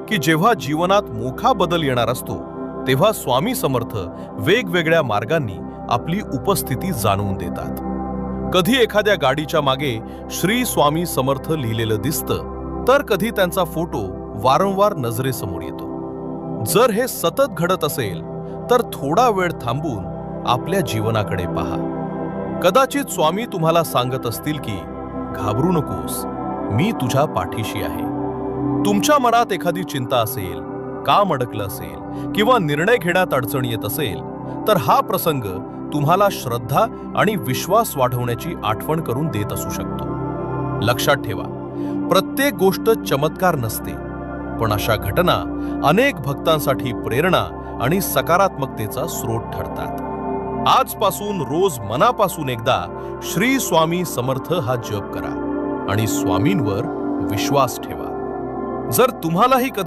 की जेव्हा जीवनात मोठा बदल येणार असतो तेव्हा स्वामी समर्थ वेगवेगळ्या मार्गांनी आपली उपस्थिती जाणवून देतात. कधी एखाद्या गाडीच्या मागे श्री स्वामी समर्थ लिहिलेलं दिसतं, तर कधी त्यांचा फोटो वारंवार नजरेसमोर येतो. जर हे सतत घडत असेल तर थोडा वेळ थांबून आपल्या जीवनाकडे पहा. कदाचित स्वामी तुम्हाला सांगत असतील की घाबरू नकोस, मी तुझ्या पाठीशी आहे. तुमच्या मनात एखादी चिंता असेल, काम अडकलं असेल किंवा निर्णय घेण्यात अडचण येत असेल तर हा प्रसंग तुम्हाला श्रद्धा आणि विश्वास वाढवण्याची आठवण करून देत असू शकतो. लक्षात ठेवा, प्रत्येक गोष्ट चमत्कार नसते, पण अशा घटना अनेक भक्तांसाठी प्रेरणा आणि सकारात्मकतेचा स्रोत ठरतात. आजपासून रोज मनापासून एकदा श्री स्वामी समर्थ हा जप करा आणि स्वामींवर विश्वास ठेवा. जर तुम्हालाही कधी